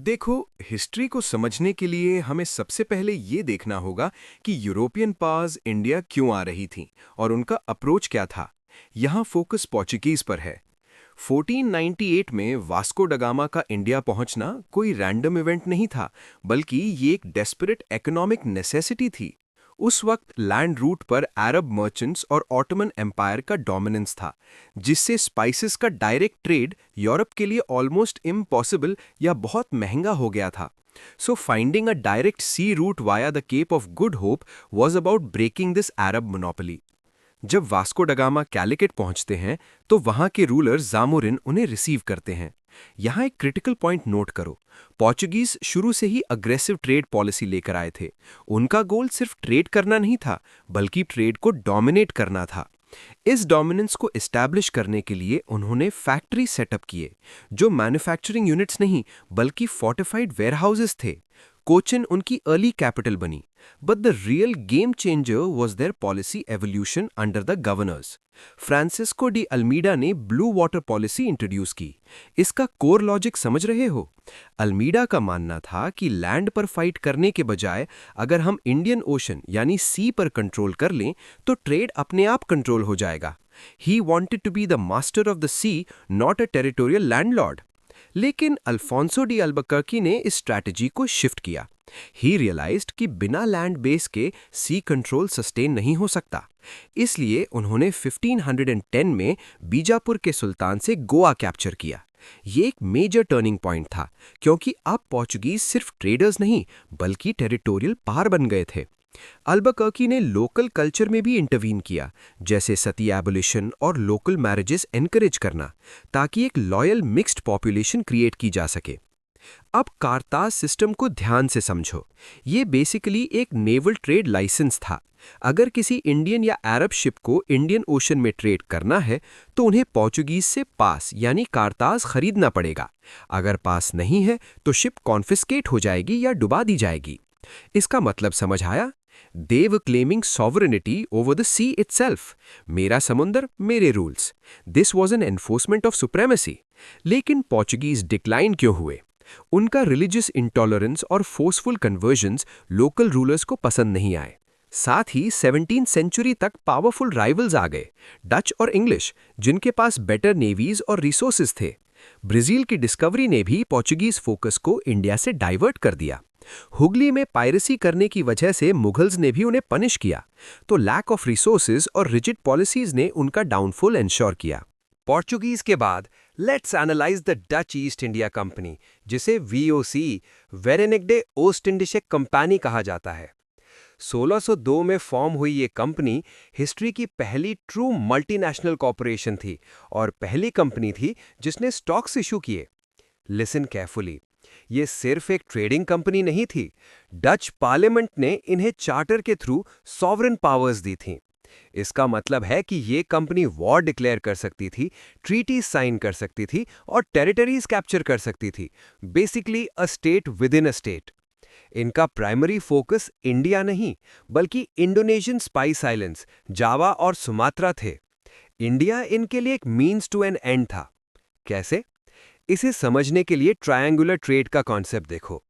देखो, हिस्ट्री को समझने के लिए हमें सबसे पहले ये देखना होगा कि यूरोपियन पावर्स इंडिया क्यों आ रही थीं और उनका अप्रोच क्या था। यहाँ फोकस पोर्चुगीज पर है। 1498 में वास्को डगामा का इंडिया पहुंचना कोई रैंडम इवेंट नहीं था, बल्कि ये एक डेस्परेट इकोनॉमिक नेसेसिटी थी। उस वक्त लैंड रूट पर अरब मर्चेंट्स और ऑटोमन एम्पायर का डोमिनेंस था, जिससे स्पाइसेस का डायरेक्ट ट्रेड यूरोप के लिए ऑलमोस्ट इम्पॉसिबल या बहुत महंगा हो गया था। So finding a direct sea route via the Cape of Good Hope was about breaking this Arab monopoly. जब वास्को डगामा कैलिकट पहुंचते हैं तो वहां के रूलर जामोरिन उन्हें रिसीव करते हैं। यहां एक क्रिटिकल पॉइंट नोट करो। पोर्चुगीज शुरू से ही अग्रेसिव ट्रेड पॉलिसी लेकर आए थे। उनका गोल सिर्फ ट्रेड करना नहीं था, बल्कि ट्रेड को डोमिनेट करना था। इस डोमिनेंस को एस्टैब्लिश करने के लिए उन्होंने फैक्ट्री सेटअप किए, जो मैन्युफैक्चरिंग यूनिट्स नहीं बल्कि फोर्टिफाइड वेयरहाउसेस थे। कोचिन उनकी अर्ली कैपिटल बनी, but the real game changer was their policy evolution under the governors. Francisco de Almeida ने ब्लू वाटर पॉलिसी इंट्रोड्यूस की। इसका कोर लॉजिक समझ रहे हो? अल्मीडा का मानना था कि लैंड पर फाइट करने के बजाय अगर हम इंडियन ओशन यानी सी पर कंट्रोल कर लें तो ट्रेड अपने आप कंट्रोल हो जाएगा। ही wanted to be the master of the sea, not a territorial landlord. लेकिन अल्फोंसो डी अल्बुकर्की ने इस स्ट्रैटेजी को शिफ्ट किया। ही रियलाइज्ड कि बिना लैंड बेस के सी कंट्रोल सस्टेन नहीं हो सकता। इसलिए उन्होंने 1510 में बीजापुर के सुल्तान से गोवा कैप्चर किया। ये एक मेजर टर्निंग पॉइंट था, क्योंकि अब पोर्चुगीज सिर्फ ट्रेडर्स नहीं बल्कि टेरिटोरियल पावर बन गए थे। अल्बुकर्की ने लोकल कल्चर में भी इंटरवीन किया, जैसे सती एबोलिशन और लोकल मैरिजेस एनकरेज करना, ताकि एक लॉयल मिक्स्ड पॉपुलेशन क्रिएट की जा सके। अब कारताज सिस्टम को ध्यान से समझो। ये बेसिकली एक नेवल ट्रेड लाइसेंस था। अगर किसी इंडियन या अरब शिप को इंडियन ओशन में ट्रेड करना है तो उन्हें पोर्चुगीज से पास यानी कारताज खरीदना पड़ेगा। अगर पास नहीं है तो शिप कॉन्फिस्केट हो जाएगी या डुबा दी जाएगी। इसका मतलब समझ आया? They were claiming sovereignty over the sea itself. मेरा समुंदर, मेरे rules. This was an enforcement of supremacy. लेकिन पोर्चुगीज डिक्लाइन क्यों हुए? उनका रिलीजियस इंटॉलरेंस और फोर्सफुल कन्वर्जन्स लोकल रूलर्स को पसंद नहीं आए। साथ ही 17th सेंचुरी तक पावरफुल राइवल्स आ गए, डच और इंग्लिश, जिनके पास बेटर नेवीज और रिसोर्सेज थे। ब्राजील की डिस्कवरी ने भी पोर्चुगीज फोकस को इंडिया से डाइवर्ट कर दिया। हुगली में पायरेसी करने की वजह से मुगल्स ने भी उन्हें पनिश किया, तो लैक ऑफ रिसोर्सेज और रिजिड पॉलिसीज ने उनका डाउनफॉल एंश्योर किया। पोर्चुगीज के बाद let's analyse the Dutch east India company, जिसे वीओसी वेरेनिगडे ओस्ट इंडिशे कंपनी कहा जाता है। 1602 में फॉर्म हुई ये कंपनी हिस्ट्री की पहली ट्रू मल्टीनेशनल कॉरपोरेशन थी और पहली कंपनी थी जिसने स्टॉक्स इशू किए। लिसन केयरफुली, ये सिर्फ एक ट्रेडिंग कंपनी नहीं थी। डच पार्लियामेंट ने इन्हें चार्टर के थ्रू सॉवरेन पावर्स दी थीं। इसका मतलब है कि ये कंपनी वॉर डिक्लेयर कर सकती थी, ट्रीटीज साइन कर सकती थी और टेरिटरीज कैप्चर कर सकती थी। Basically a state with in a state. इनका प्राइमरी फोकस इंडिया नहीं बल्कि इंडोनेशियन स्पाइस आइलैंड्स, जावा और सुमात्रा थे। इंडिया इनके लिए एक मीन्स टू एन एंड था। कैसे? इसे समझने के लिए ट्रायंगुलर ट्रेड का कॉन्सेप्ट देखो।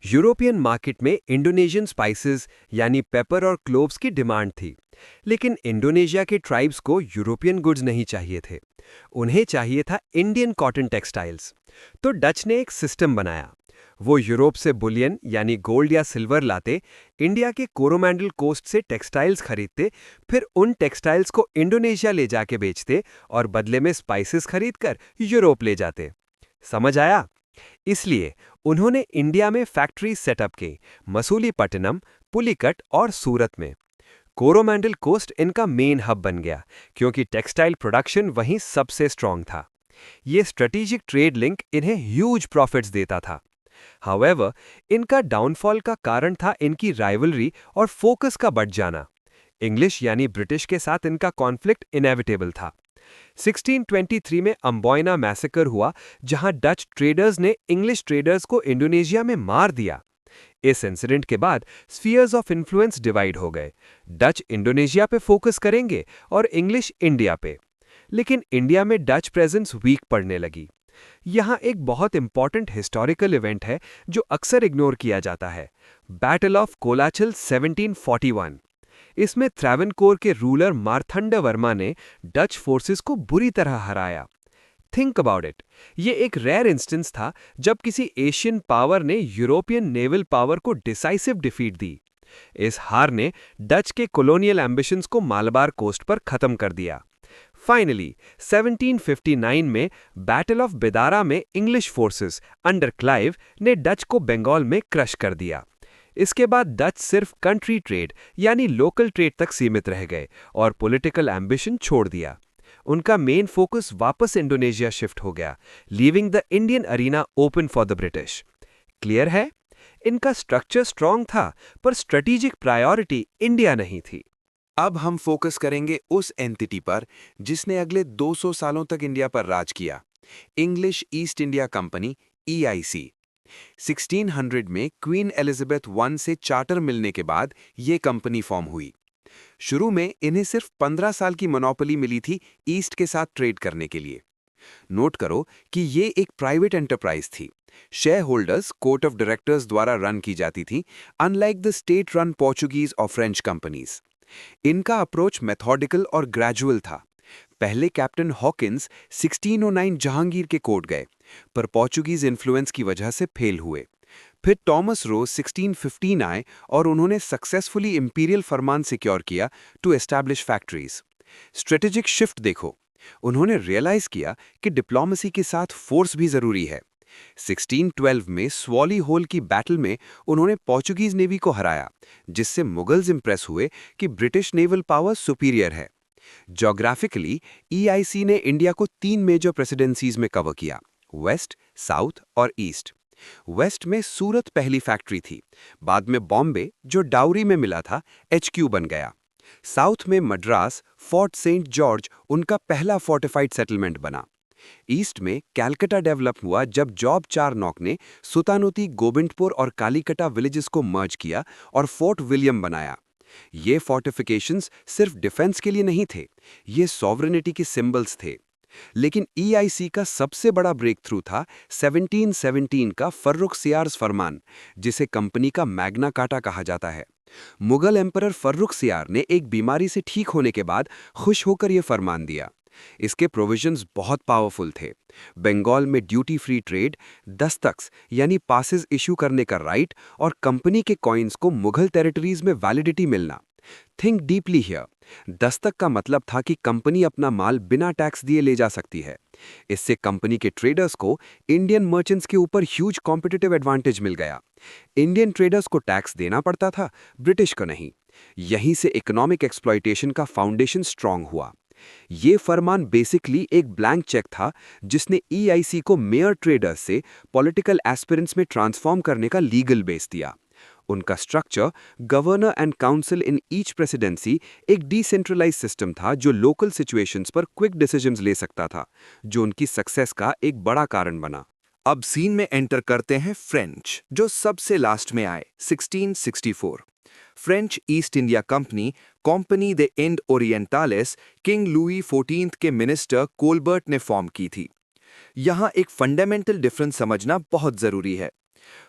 यूरोपियन मार्केट में इंडोनेशियन स्पाइसेस यानी पेपर और क्लोव्स की डिमांड थी, लेकिन इंडोनेशिया के ट्राइब्स को यूरोपियन गुड्स नहीं चाहिए थे। उन्हें चाहिए था इंडियन कॉटन टेक्सटाइल्स। तो डच ने एक सिस्टम बनाया। वो यूरोप से बुलियन यानी गोल्ड या सिल्वर लाते, इंडिया के कोरोमंडल कोस्ट से टेक्सटाइल्स खरीदते, फिर उन टेक्सटाइल्स को इंडोनेशिया ले जाके बेचते और बदले में स्पाइसेस खरीदकर यूरोप ले जाते। समझ आया? इसलिए उन्होंने इंडिया में फैक्ट्री सेटअप की, मसूलीपट्टनम, पुलिकट और सूरत में। कोरोमंडल कोस्ट इनका मेन हब बन गया क्योंकि टेक्सटाइल प्रोडक्शन वहीं सबसे स्ट्रांग था। ये स्ट्रेटेजिक ट्रेड लिंक इन्हें ह्यूज प्रॉफिट्स देता था। हाउएवर, इनका डाउनफॉल का कारण था इनकी राइवलरी और फोकस का बढ़ जाना। इंग्लिश यानी ब्रिटिश के साथ इनका कॉन्फ्लिक्ट इनएविटेबल था। 1623 में अम्बोयना मैसेकर हुआ, जहां डच ट्रेडर्स ने इंग्लिश ट्रेडर्स को इंडोनेशिया में मार दिया। इस इंसिडेंट के बाद स्फीयर्स ऑफ इन्फ्लुएंस डिवाइड हो गए। डच इंडोनेशिया पे फोकस करेंगे और इंग्लिश इंडिया पे। लेकिन इंडिया में डच प्रेजेंस वीक पड़ने लगी। यहाँ एक बहुत इंपॉर्टेंट हिस्टोरिकल इवेंट है जो अक्सर इग्नोर किया जाता है, बैटल ऑफ कोलाचिल 1741। इसमें त्रावणकोर के रूलर मार्तंडवर्मा ने डच फोर्सेस को बुरी तरह हराया। थिंक अबाउट इट, ये एक रेयर इंस्टेंस था जब किसी एशियन पावर ने यूरोपियन नेवल पावर को डिसाइसिव डिफीट दी। इस हार ने डच के कॉलोनियल एम्बिशंस को मालबार कोस्ट पर खत्म कर दिया। फाइनली 1759 में बैटल ऑफ बेदारा में इंग्लिश फोर्सेस अंडर क्लाइव ने डच को बंगाल में क्रश कर दिया। इसके बाद डच सिर्फ कंट्री ट्रेड यानी लोकल ट्रेड तक सीमित रह गए और पॉलिटिकल एम्बिशन छोड़ दिया। उनका मेन फोकस वापस इंडोनेशिया शिफ्ट हो गया, leaving the Indian arena open for the British. Clear है? इनका स्ट्रक्चर स्ट्रांग था, पर स्ट्रेटेजिक प्रायोरिटी इंडिया नहीं थी। अब हम फोकस करेंगे उस एंटिटी पर जिसने अगले 200 सालों तक इंडिया पर राज किया, English east India company EIC। 1600 में क्वीन एलिजाबेथ I से चार्टर मिलने के बाद ये कंपनी फॉर्म हुई। शुरू में इन्हें सिर्फ 15 साल की मोनोपोली मिली थी ईस्ट के साथ ट्रेड करने के लिए। नोट करो कि ये एक प्राइवेट एंटरप्राइज थी। Share holders court of directors द्वारा रन की जाती थी, unlike the state run Portuguese और फ्रेंच कंपनीज। इनका अप्रोच मेथोडिकल और ग्रेजुअल था। पहले कैप्टन हॉकिंस 1609 जहांगीर के कोर्ट गए, पर पोर्चुगीज इन्फ्लुएंस की वजह से फेल हुए। फिर टॉमस रोज 1615 आए और उन्होंने सक्सेसफुली इंपीरियल फरमान सिक्योर किया to establish factories. Strategic shift देखो, उन्होंने रियलाइज किया कि डिप्लोमेसी के साथ फोर्स भी जरूरी है। 1612 में स्वॉली होल की बैटल में उन्होंने पोर्चुगीज नेवी को हराया, जिससे मुगल्स इंप्रेस हुए कि ब्रिटिश नेवल पावर सुपीरियर है। ज्योग्राफिकली EIC ने इंडिया को 3 मेजर प्रेसिडेंसीज में कवर किया, वेस्ट, साउथ और ईस्ट। वेस्ट में सूरत पहली फैक्ट्री थी, बाद में बॉम्बे जो डाउरी में मिला था HQ बन गया। साउथ में मद्रास, फोर्ट सेंट जॉर्ज उनका पहला फोर्टिफाइड सेटलमेंट बना। ईस्ट में कैलकटा डेवलप हुआ जब जॉब चारनॉक ने सुतानुती, गोबिंदपुर और कालीकटा विलेजेस को मर्ज किया और फोर्ट विलियम बनाया। ये फोर्टिफिकेशंस सिर्फ डिफेंस के लिए नहीं थे, ये सॉवरेनिटी के सिंबल्स थे। लेकिन EIC का सबसे बड़ा ब्रेक थ्रू था 1717 का फर्रुखसियार्स फरमान, जिसे कंपनी का मैग्ना कार्टा कहा जाता है। मुगल एम्परर फर्रुखसियार ने एक बीमारी से ठीक होने के बाद खुश होकर यह फरमान दिया। इसके प्रोविजंस बहुत पावरफुल थे। बंगाल में ड्यूटी फ्री ट्रेड, दस्तक्स यानी पासेस इशू करने का राइट और कंपनी के कॉइन्स को मुगल टेरिटरीज में वैलिडिटी मिलना। Think deeply here. दस्तक का मतलब था कि कंपनी अपना माल बिना टैक्स दिए ले जा सकती है। इससे कंपनी के ट्रेडर्स को इंडियन मर्चेंट्स के ऊपर ह्यूज कॉम्पिटिटिव एडवांटेज मिल गया। इंडियन ट्रेडर्स को टैक्स देना पड़ता था, ब्रिटिश को नहीं। यहीं से इकोनॉमिक एक्सप्लॉयटेशन का फाउंडेशन स्ट्रांग हुआ। ये फरमान बेसिकली एक ब्लैंक चेक था जिसने EIC को मेयर ट्रेडर्स से पॉलिटिकल एस्पिरेंट्स में ट्रांसफॉर्म करने का लीगल बेस दिया। उनका structure, governor and council in each presidency, एक डिसेंट्रलाइज सिस्टम था जो लोकल सिचुएशंस पर क्विक डिसीजंस ले सकता था, जो उनकी सक्सेस का एक बड़ा कारण बना। अब सीन में एंटर करते हैं फ्रेंच, जो सबसे लास्ट में आए 1664। French East India Company, company de Inde Orientales, king Louis 14 के मिनिस्टर कोलबर्ट ने फॉर्म की थी। यहाँ एक फंडामेंटल डिफरेंस समझना बहुत जरूरी है।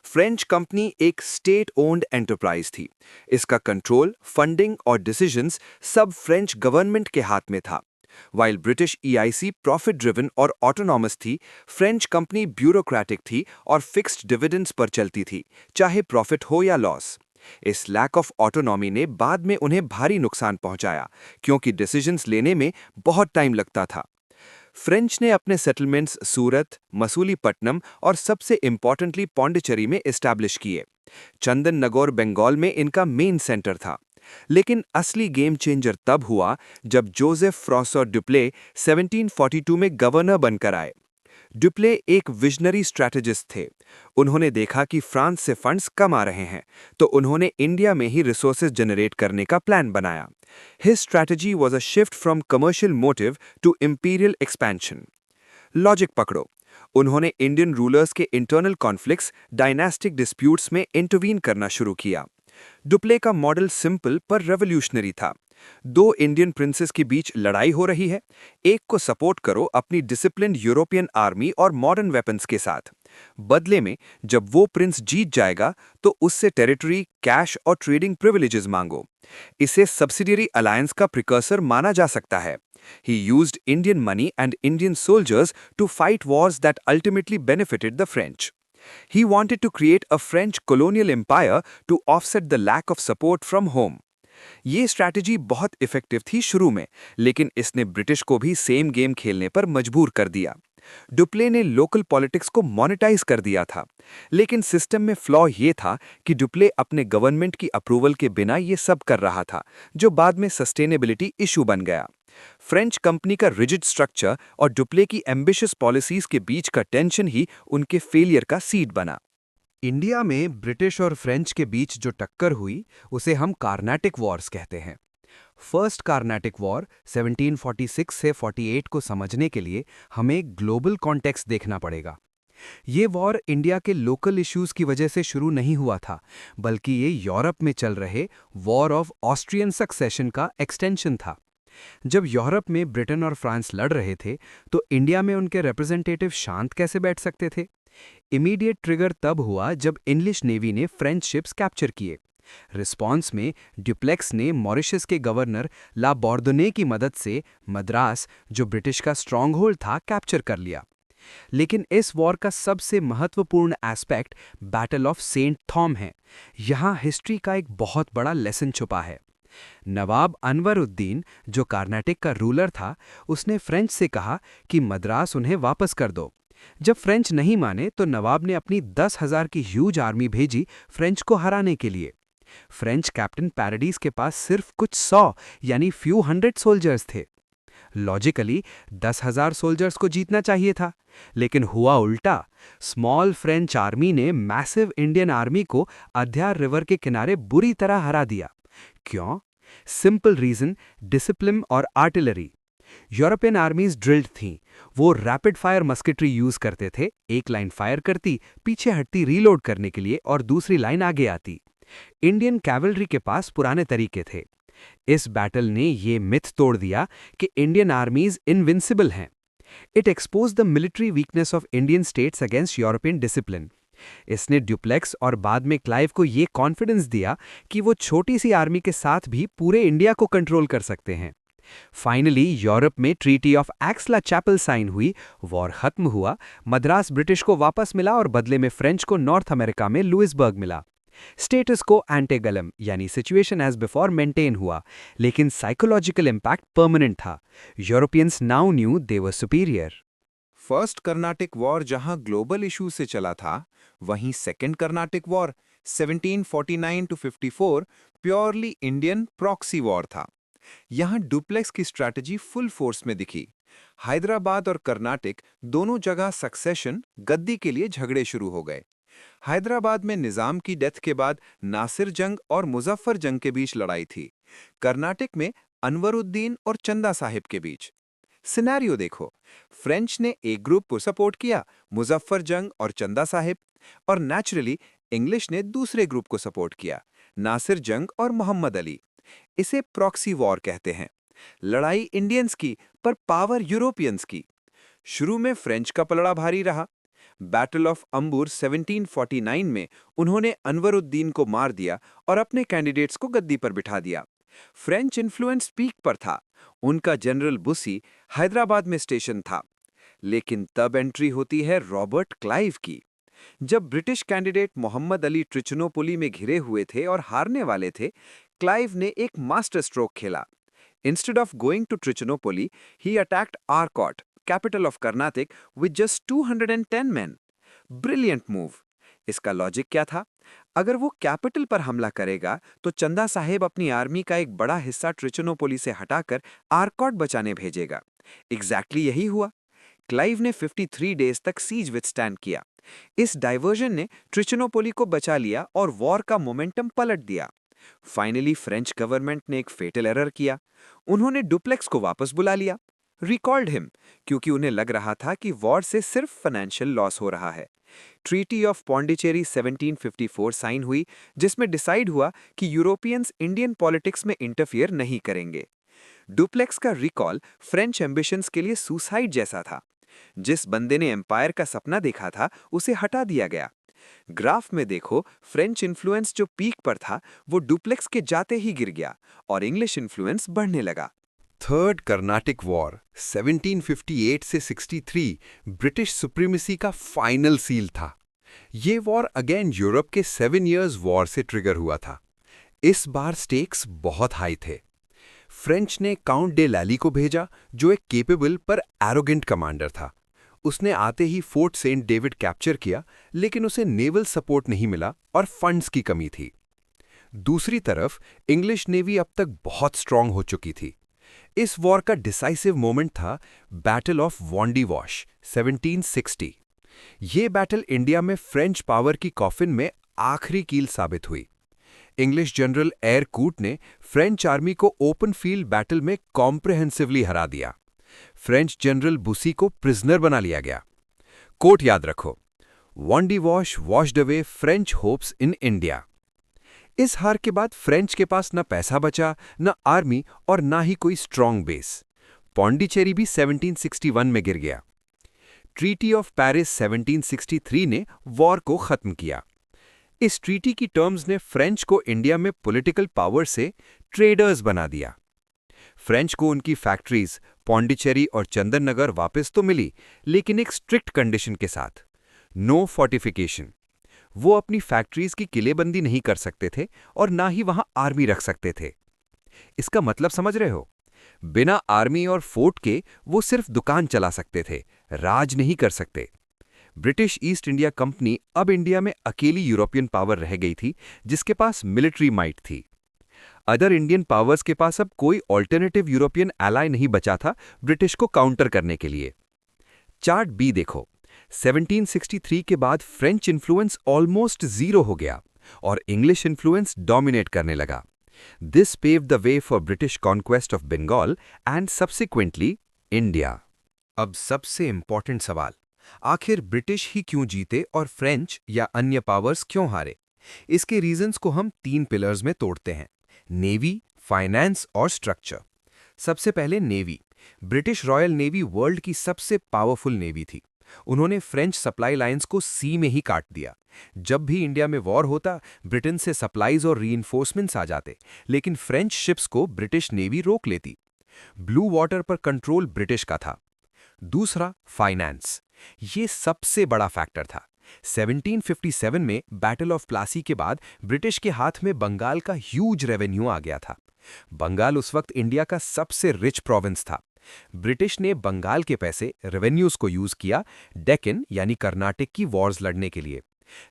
फ्रेंच कंपनी एक स्टेट ओन्ड एंटरप्राइज थी। इसका कंट्रोल, फंडिंग और डिसीजंस सब फ्रेंच गवर्नमेंट के हाथ में था। While British EIC profit driven और ऑटोनॉमस थी, फ्रेंच कंपनी ब्यूरोक्रेटिक थी और फिक्स्ड डिविडेंड्स पर चलती थी, चाहे प्रॉफिट हो या लॉस। इस लैक ऑफ ऑटोनॉमी ने बाद में उन्हें भारी नुकसान पहुंचाया, क्योंकि डिसीजंस लेने में बहुत टाइम लगता था। फ्रेंच ने अपने सेटलमेंट्स सूरत, मसूलीपट्टनम और सबसे इंपॉर्टेंटली पौंडीचेरी में एस्टैब्लिश किए। चंदन नगौर बंगाल में इनका मेन सेंटर था। लेकिन असली गेम चेंजर तब हुआ जब जोसेफ फ्रॉसर डुप्ले 1742 में गवर्नर बनकर आए। डुप्ले एक विजनरी स्ट्रैटेजिस्ट थे। उन्होंने देखा कि फ्रांस से फंड्स कम आ रहे हैं, तो उन्होंने इंडिया में ही रिसोर्सेज जनरेट करने का प्लान बनाया। His strategy was a shift from commercial motive to imperial expansion. Logic पकड़ो, उन्होंने इंडियन रूलर्स के इंटरनल कॉन्फ्लिक्ट्स, डायनास्टिक डिस्प्यूट्स में इंटरवीन करना शुरू किया। डुप्ले का मॉडल सिंपल पर रेवोल्यूशनरी था। दो इंडियन प्रिंसेस के बीच लड़ाई हो रही है। एक को सपोर्ट करो अपनी डिसिप्लिन्ड यूरोपियन आर्मी और मॉडर्न वेपन्स के साथ। बदले में जब वो प्रिंस जीत जाएगा तो उससे टेरिटरी, कैश और ट्रेडिंग प्रिविलेजेस मांगो। इसे सब्सिडियरी अलायंस का प्रिकर्सर माना जा सकता है। He used Indian money and Indian soldiers to fight wars that ultimately benefited the French. He wanted to create a French colonial empire to offset the lack of support from home. ये strategy बहुत effective थी शुरू में, लेकिन इसने British को भी same game खेलने पर मजबूर कर दिया। डुप्ले ने लोकल पॉलिटिक्स को मोनेटाइज कर दिया था, लेकिन सिस्टम में फ्लॉ ये था कि डुप्ले अपने गवर्नमेंट की अप्रूवल के बिना ये सब कर रहा था, जो बाद में सस्टेनेबिलिटी इशू बन गया। फ्रेंच कंपनी का रिजिड स्ट्रक्चर और डुप्ले की एम्बिशियस पॉलिसीज के बीच का टेंशन ही उनके फेलियर का सीड बना। इंडिया में ब्रिटिश और फ्रेंच के बीच जो टक्कर हुई उसे हम कार्नाटिक वॉर्स कहते हैं। फर्स्ट कार्नाटिक वॉर 1746 से 48 को समझने के लिए हमें ग्लोबल कॉन्टेक्स्ट देखना पड़ेगा। ये वॉर इंडिया के लोकल इश्यूज की वजह से शुरू नहीं हुआ था, बल्कि ये यूरोप में चल रहे वॉर ऑफ ऑस्ट्रियन सक्सेशन का एक्सटेंशन था। जब यूरोप में ब्रिटेन और फ्रांस लड़ रहे थे तो इंडिया में उनके रिप्रेजेंटेटिव शांत कैसे बैठ सकते थे? इमीडिएट ट्रिगर तब हुआ जब इंग्लिश नेवी ने फ्रेंच शिप्स कैप्चर किए। रिस्पॉन्स में ड्यूप्लेक्स ने मॉरिशस के गवर्नर ला बोर्दोने की मदद से मद्रास, जो ब्रिटिश का स्ट्रॉन्ग होल्ड था, कैप्चर कर लिया। लेकिन इस वॉर का सबसे महत्वपूर्ण एस्पेक्ट बैटल ऑफ सेंट थॉम है। यहाँ हिस्ट्री का एक बहुत बड़ा लेसन छुपा है। नवाब अनवरुद्दीन, जो कर्नाटक का रूलर था, उसने फ्रेंच से कहा कि मद्रास उन्हें वापस कर दो। जब फ्रेंच नहीं माने तो नवाब ने अपनी 10,000 की ह्यूज आर्मी भेजी फ्रेंच को हराने के लिए। फ्रेंच कैप्टन पैराडीज के पास सिर्फ कुछ 100 यानी फ्यू हंड्रेड सोल्जर्स थे। लॉजिकली 10,000 सोल्जर्स को जीतना चाहिए था, लेकिन हुआ उल्टा। स्मॉल फ्रेंच आर्मी ने मैसिव इंडियन आर्मी को अद्यार रिवर के किनारे बुरी तरह हरा दिया। क्यों? सिंपल रीजन, डिसिप्लिन और आर्टिलरी। यूरोपियन आर्मीज ड्रिल्ड थीं। वो रैपिड फायर मस्केटरी यूज करते थे। एक लाइन फायर करती, पीछे हटती रीलोड करने के लिए और दूसरी लाइन आगे आती। इंडियन कैवलरी के पास पुराने तरीके थे। इस बैटल ने ये मिथ तोड़ दिया कि इंडियन आर्मीज इनविंसिबल हैं। It expose the military weakness of Indian states against European discipline. इसने ड्यूप्लेक्स और बाद में क्लाइव को ये कॉन्फिडेंस दिया कि वो छोटी सी आर्मी के साथ भी पूरे इंडिया को कंट्रोल कर सकते हैं। फाइनली यूरोप में ट्रीटी ऑफ एक्सला-चैपल साइन हुई, वॉर खत्म हुआ, मद्रास ब्रिटिश को वापस मिला और बदले में फ्रेंच को नॉर्थ अमेरिका में लुइसबर्ग मिला। स्टेटस को एंटेगलम यानी सिचुएशन एज बिफोर मेंटेन हुआ, लेकिन साइकोलॉजिकल इंपैक्ट परमानेंट था। Europeans now knew they were superior. First Carnatic war जहां ग्लोबल इशू से चला था, वहीं second Carnatic war 1749 to 54 purely Indian proxy war था। यहां डुप्लेक्स की स्ट्रैटेजी फुल फोर्स में दिखी। हैदराबाद और कर्नाटक दोनों जगह सक्सेशन, गद्दी के लिए झगड़े शुरू हो गए। हैदराबाद में निजाम की डेथ के बाद नासिर जंग और मुजफ्फर जंग के बीच लड़ाई थी। कर्नाटक में अनवरुद्दीन और चंदा साहिब के बीच। सिनेरियो देखो, फ्रेंच ने एक ग्रुप को सपोर्ट किया, मुजफ्फर जंग और चंदा साहिब, और नेचुरली इंग्लिश ने दूसरे ग्रुप को सपोर्ट किया, नासिर जंग और मोहम्मद अली। इसे प्रॉक्सी वॉर कहते हैं। लड़ाई इंडियंस की, पर पावर यूरोपियंस की। शुरू में फ्रेंच का पलड़ा भारी रहा। बैटल ऑफ अंबुर 1749 में उन्होंने अनवरुद्दीन को मार दिया और अपने कैंडिडेट्स को गद्दी पर बिठा दिया। फ्रेंच इन्फ्लुएंस पीक पर था। उनका जनरल बुसी हैदराबाद में स्टेशन था। लेकिन तब एंट्री होती है रॉबर्ट क्लाइव की। जब ब्रिटिश कैंडिडेट मोहम्मद अली ट्रिचनोपोली में घिरे हुए थे और हारने वाले थे, क्लाइव ने एक मास्टर स्ट्रोक खेला। Instead of going to Trichinopoly, he attacked Arcot, capital of Karnataka, with just 210 men। Brilliant move. इसका लॉजिक क्या था? अगर वो कैपिटल पर हमला करेगा तो चंदा साहेब अपनी आर्मी का एक बड़ा हिस्सा ट्रिचनोपोली से हटाकर आरकॉट बचाने भेजेगा। एग्जैक्टली यही हुआ। क्लाइव ने 53 डेज तक सीज विथस्टैंड किया। इस डाइवर्जन ने ट्रिचनोपोली को बचा लिया और वॉर का मोमेंटम पलट दिया। फाइनली फ्रेंच गवर्नमेंट ने एक फेटल एरर किया। उन्होंने डुप्लेक्स को वापस बुला लिया, रिकॉल्ड हिम, क्योंकि उन्हें लग रहा था कि वॉर से सिर्फ फाइनेंशियल लॉस हो रहा है। ट्रीटी ऑफ पौंडीचेरी 1754 साइन हुई, जिसमें डिसाइड हुआ कि यूरोपियंस इंडियन पॉलिटिक्स में इंटरफियर नहीं करेंगे। डुप्लेक्स का रिकॉल फ्रेंच एम्बिशंस के लिए सुसाइड जैसा था। जिस बंदे ने एम्पायर का सपना देखा था, उसे हटा दिया गया। ग्राफ में देखो, फ्रेंच इन्फ्लुएंस जो पीक पर था वो डुप्लेक्स के जाते ही गिर गया और इंग्लिश इन्फ्लुएंस बढ़ने लगा। थर्ड कर्नाटिक वॉर 1758 से 63 ब्रिटिश सुप्रीमेसी का फाइनल सील था। ये वॉर अगेन यूरोप के 7 इयर्स वॉर से ट्रिगर हुआ था। इस बार स्टेक्स बहुत हाई थे। फ्रेंच ने काउंट डे लैली को भेजा, जो एक केपेबल पर एरोगेंट कमांडर था। उसने आते ही फोर्ट सेंट डेविड कैप्चर किया, लेकिन उसे नेवल सपोर्ट नहीं मिला और फंड्स की कमी थी। दूसरी तरफ इंग्लिश नेवी अब तक बहुत स्ट्रांग हो चुकी थी। इस वॉर का डिसाइसिव मोमेंट था बैटल ऑफ वॉन्डीवॉश 1760। ये बैटल इंडिया में फ्रेंच पावर की कॉफिन में आखिरी कील साबित हुई। इंग्लिश जनरल एयर कूट ने फ्रेंच आर्मी को ओपन फील्ड बैटल में कॉम्प्रिहेंसिवली हरा दिया। फ्रेंच जनरल बुसी को प्रिजनर बना लिया गया। कोट याद रखो, Wandiwash washed away French hopes in India. इस हार के बाद फ्रेंच के पास न पैसा बचा, न आर्मी और ना ही कोई स्ट्रांग बेस। पौंडीचेरी भी 1761 में गिर गया। ट्रीटी ऑफ पेरिस 1763 ने वॉर को खत्म किया। इस ट्रीटी की टर्म्स ने फ्रेंच को इंडिया में पॉलिटिकल पावर से ट्रेडर्स बना दिया। फ्रेंच को उनकी फैक्ट्रीज पौंडीचेरी और चंदन नगर वापस तो मिली, लेकिन एक स्ट्रिक्ट कंडीशन के साथ, नो फोर्टिफिकेशन। वो अपनी फैक्ट्रीज की किलेबंदी नहीं कर सकते थे और ना ही वहां आर्मी रख सकते थे। इसका मतलब समझ रहे हो? बिना आर्मी और फोर्ट के वो सिर्फ दुकान चला सकते थे, राज नहीं कर सकते। ब्रिटिश ईस्ट इंडिया कंपनी अब इंडिया में अकेली यूरोपियन पावर रह गई थी, जिसके पास मिलिट्री माइट थी। अदर इंडियन पावर्स के पास अब कोई ऑल्टरनेटिव यूरोपियन एलाय नहीं बचा था ब्रिटिश को काउंटर करने के लिए। चार्ट बी देखो, 1763 के बाद फ्रेंच इन्फ्लुएंस ऑलमोस्ट जीरो हो गया और इंग्लिश इन्फ्लुएंस डोमिनेट करने लगा। This paved the way for British conquest of Bengal and subsequently India. अब सबसे इंपॉर्टेंट सवाल, आखिर ब्रिटिश ही क्यों जीते और फ्रेंच या अन्य पावर्स क्यों हारे? इसके रीजंस को हम 3 पिलर्स में तोड़ते हैं: नेवी, फाइनेंस और स्ट्रक्चर। सबसे पहले navy. British royal navy world की सबसे पावरफुल नेवी थी। उन्होंने फ्रेंच सप्लाई लाइंस को सी में ही काट दिया। जब भी इंडिया में वॉर होता, ब्रिटेन से सप्लाईज और रीइंफोर्समेंट्स आ जाते, लेकिन फ्रेंच शिप्स को ब्रिटिश नेवी रोक लेती। ब्लू वाटर पर कंट्रोल ब्रिटिश का था। दूसरा, फाइनेंस। ये सबसे बड़ा फैक्टर था। 1757 में बैटल ऑफ प्लासी के बाद ब्रिटिश के हाथ में बंगाल का ह्यूज रेवेन्यू आ गया था। बंगाल उस वक्त इंडिया का सबसे रिच प्रोविंस था। ब्रिटिश ने बंगाल के पैसे, रेवेन्यूज को यूज किया डेक्कन यानी कर्नाटक की वॉर्स लड़ने के लिए।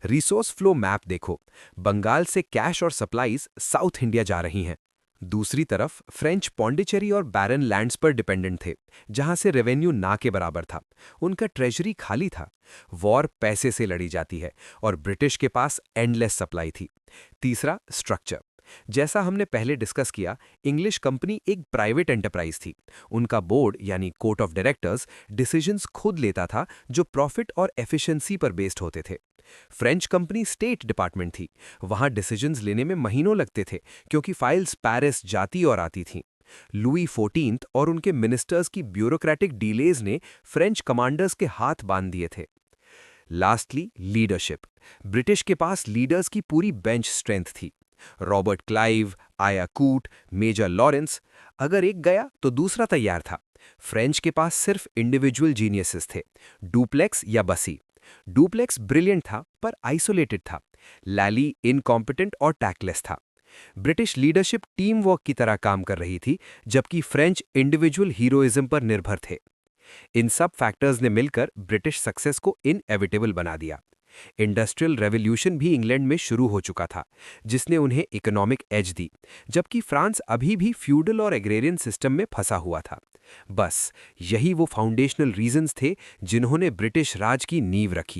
रिसोर्स फ्लो मैप देखो, बंगाल से कैश और सप्लाईज साउथ इंडिया जा रही हैं। दूसरी तरफ फ्रेंच पौंडीचेरी और बैरन लैंड्स पर डिपेंडेंट थे, जहां से रेवेन्यू ना के बराबर था। उनका ट्रेजरी खाली था। वॉर पैसे से लड़ी जाती है और ब्रिटिश के पास एंडलेस सप्लाई थी। तीसरा, स्ट्रक्चर। जैसा हमने पहले डिस्कस किया, इंग्लिश कंपनी एक प्राइवेट एंटरप्राइज थी। उनका बोर्ड यानी कोर्ट ऑफ डायरेक्टर्स डिसीजंस खुद लेता था, जो प्रॉफिट और एफिशिएंसी पर बेस्ड होते थे। फ्रेंच कंपनी स्टेट डिपार्टमेंट थी। वहां डिसीजंस लेने में महीनों लगते थे, क्योंकि फाइल्स पेरिस जाती और आती थीं। लुई 14 और उनके मिनिस्टर्स की ब्यूरोक्रेटिक डिलेज ने फ्रेंच कमांडर्स के हाथ बांध दिए थे। Lastly, leadership. ब्रिटिश के पास लीडर्स की पूरी बेंच स्ट्रेंथ थी। रॉबर्ट क्लाइव, आया कूट, मेजर लॉरेंस। अगर एक गया तो दूसरा तैयार था। फ्रेंच के पास सिर्फ इंडिविजुअल जीनियसेस थे, डुप्लेक्स या बसी। डुप्लेक्स ब्रिलियंट था पर आइसोलेटेड था। लैली इनकॉम्पिटेंट और टैक्टलेस था। ब्रिटिश लीडरशिप टीम वर्क की तरह काम कर रही थी, जबकि फ्रेंच इंडिविजुअल हीरोइज्म पर निर्भर थे। इन सब फैक्टर्स ने मिलकर ब्रिटिश सक्सेस को इनएविटेबल बना दिया। इंडस्ट्रियल रेवोल्यूशन भी इंग्लैंड में शुरू हो चुका था, जिसने उन्हें इकोनॉमिक एज दी, जबकि फ्रांस अभी भी फ्यूडल और एग्रेरियन सिस्टम में फंसा हुआ था। बस यही वो फाउंडेशनल रीजंस थे जिन्होंने ब्रिटिश राज की नींव रखी।